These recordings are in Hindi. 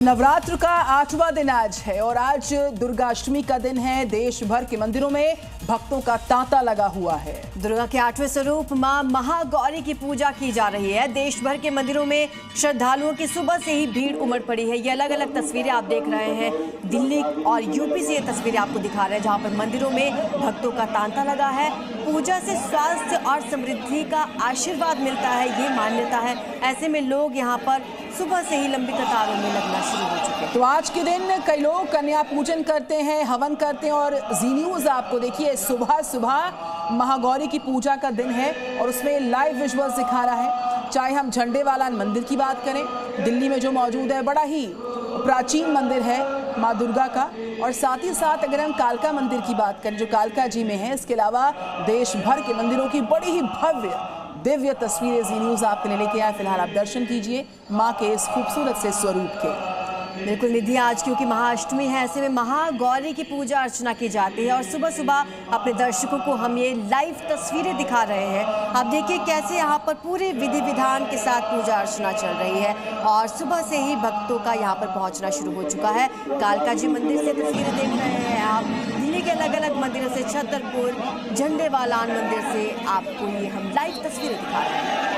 नवरात्र का 8वां दिन आज है और आज दुर्गाष्टमी का दिन है। देश भर के मंदिरों में भक्तों का तांता लगा हुआ है। दुर्गा के 8वें स्वरूप मां महागौरी की पूजा की जा रही है। देश भर के मंदिरों में श्रद्धालुओं की सुबह से ही भीड़ उमड़ पड़ी है। ये अलग अलग तस्वीरें आप देख रहे हैं। दिल्ली और यूपी से ये तस्वीरें आपको दिखा रहे हैं, जहां पर मंदिरों में भक्तों का तांता लगा है। पूजा से स्वास्थ्य और समृद्धि का आशीर्वाद मिलता है, ये मान्यता है। ऐसे में लोग यहाँ पर सुबह से ही लंबी कतारों में लगना शुरू हो चुके हैं। तो आज के दिन कई लोग कन्या पूजन करते हैं, हवन करते हैं और जी न्यूज़ आपको देखिए सुबह सुबह महागौरी की पूजा का दिन है और उसमें लाइव विजुअल्स दिखा रहा है। चाहे हम झंडे वाला मंदिर की बात करें, दिल्ली में जो मौजूद है, बड़ा ही प्राचीन मंदिर है माँ दुर्गा का, और साथ ही साथ अगर हम कालका मंदिर की बात करें जो कालका जी में है, इसके अलावा देश भर के मंदिरों की बड़ी ही भव्य दिव्य तस्वीरें जी न्यूज़ आपके लिए लेके आए। फिलहाल आप दर्शन कीजिए माँ के इस खूबसूरत से स्वरूप के। बिल्कुल निधि, आज क्योंकि महाअष्टमी है, ऐसे में महागौरी की पूजा अर्चना की जाती है और सुबह सुबह अपने दर्शकों को हम ये लाइव तस्वीरें दिखा रहे हैं। आप देखिए कैसे यहाँ पर पूरे विधि विधान के साथ पूजा अर्चना चल रही है और सुबह से ही भक्तों का यहाँ पर पहुँचना शुरू हो चुका है। कालका जी मंदिर से तस्वीरें देख रहे हैं आप, दिल्ली के अलग अलग मंदिरों से, छतरपुर, झंडे वालान मंदिर से आपको ये हम लाइव तस्वीरें दिखा रहे हैं।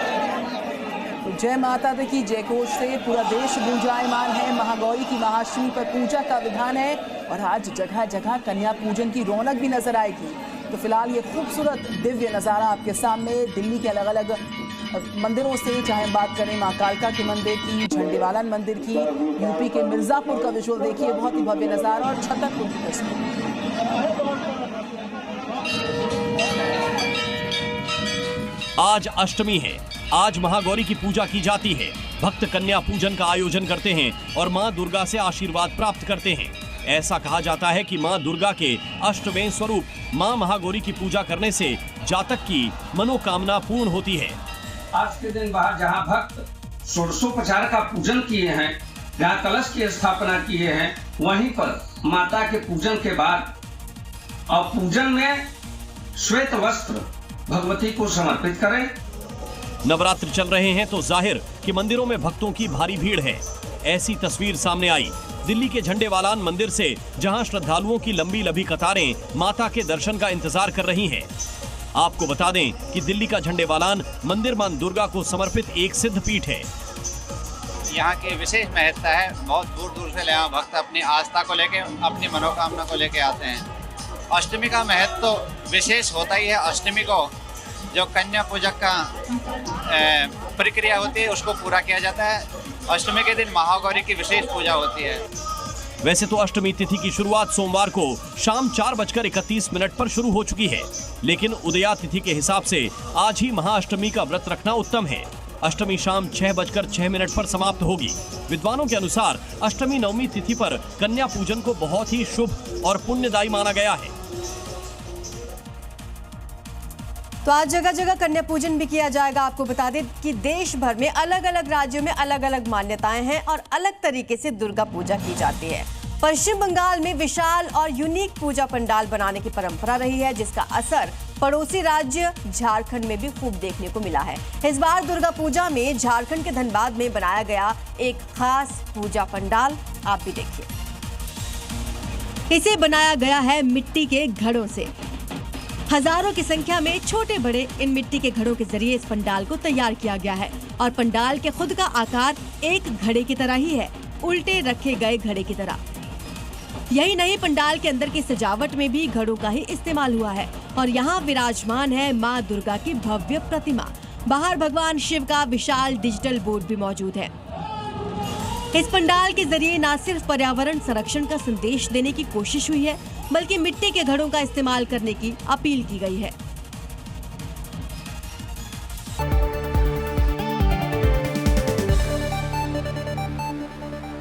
जय माता दी की जयघोष से पूरा देश गुंजायमान है। महागौरी की महाअष्टमी पर पूजा का विधान है और आज जगह जगह कन्या पूजन की रौनक भी नजर आएगी। तो फिलहाल ये खूबसूरत दिव्य नज़ारा आपके सामने दिल्ली के अलग अलग मंदिरों से, चाहे हम बात करें माँ कालका के मंदिर की, झंडेवालान मंदिर की, यूपी के मिर्जापुर का विजुअल देखिए, बहुत ही भव्य नज़ारा, और छतरपुर की तस्वीर। आज अष्टमी है, आज महागौरी की पूजा की जाती है। भक्त कन्या पूजन का आयोजन करते हैं और मां दुर्गा से आशीर्वाद प्राप्त करते हैं। ऐसा कहा जाता है कि मां दुर्गा के अष्टवें स्वरूप मां महागौरी की पूजा करने से जातक की मनोकामना पूर्ण होती है। आज के दिन बाहर जहां भक्त षोडशोपचार का पूजन किए हैं, जहां कलश की स्थापना किए हैं, वहीं पर माता के पूजन के बाद और पूजन में श्वेत वस्त्र भगवती को समर्पित करें। नवरात्र चल रहे हैं तो जाहिर कि मंदिरों में भक्तों की भारी भीड़ है। ऐसी तस्वीर सामने आई दिल्ली के झंडेवालान मंदिर से, जहां श्रद्धालुओं की लंबी लंबी कतारें माता के दर्शन का इंतजार कर रही हैं। आपको बता दें कि दिल्ली का झंडेवालान मंदिर मां दुर्गा को समर्पित एक सिद्ध पीठ है। यहाँ की विशेष महत्ता है। बहुत दूर दूर से यहाँ भक्त अपनी आस्था को लेके, अपनी मनोकामना को लेके आते हैं। अष्टमी का महत्व तो विशेष होता ही है। अष्टमी को जो कन्या पूजक का प्रक्रिया होती है उसको पूरा किया जाता है। अष्टमी के दिन महागौरी की विशेष पूजा होती है। वैसे तो अष्टमी तिथि की शुरुआत सोमवार को शाम 4:31 पर शुरू हो चुकी है, लेकिन उदया तिथि के हिसाब से आज ही महाअष्टमी का व्रत रखना उत्तम है। अष्टमी शाम 6:06 पर समाप्त होगी। विद्वानों के अनुसार अष्टमी नवमी तिथि पर कन्या पूजन को बहुत ही शुभ और पुण्यदायी माना गया है। तो आज जगह जगह कन्या पूजन भी किया जाएगा। आपको बता दें कि देश भर में अलग अलग राज्यों में अलग अलग मान्यताएं हैं और अलग तरीके से दुर्गा पूजा की जाती है। पश्चिम बंगाल में विशाल और यूनिक पूजा पंडाल बनाने की परंपरा रही है, जिसका असर पड़ोसी राज्य झारखंड में भी खूब देखने को मिला है। इस बार दुर्गा पूजा में झारखंड के धनबाद में बनाया गया एक खास पूजा पंडाल आप भी देखिए। इसे बनाया गया है मिट्टी के घड़ों से। हजारों की संख्या में छोटे बड़े इन मिट्टी के घड़ों के जरिए इस पंडाल को तैयार किया गया है और पंडाल के खुद का आकार एक घड़े की तरह ही है, उल्टे रखे गए घड़े की तरह। यही नहीं, पंडाल के अंदर की सजावट में भी घड़ों का ही इस्तेमाल हुआ है और यहाँ विराजमान है माँ दुर्गा की भव्य प्रतिमा। बाहर भगवान शिव का विशाल डिजिटल बोर्ड भी मौजूद है। इस पंडाल के जरिए न सिर्फ पर्यावरण संरक्षण का संदेश देने की कोशिश हुई है, बल्कि मिट्टी के घड़ों का इस्तेमाल करने की अपील की गई है।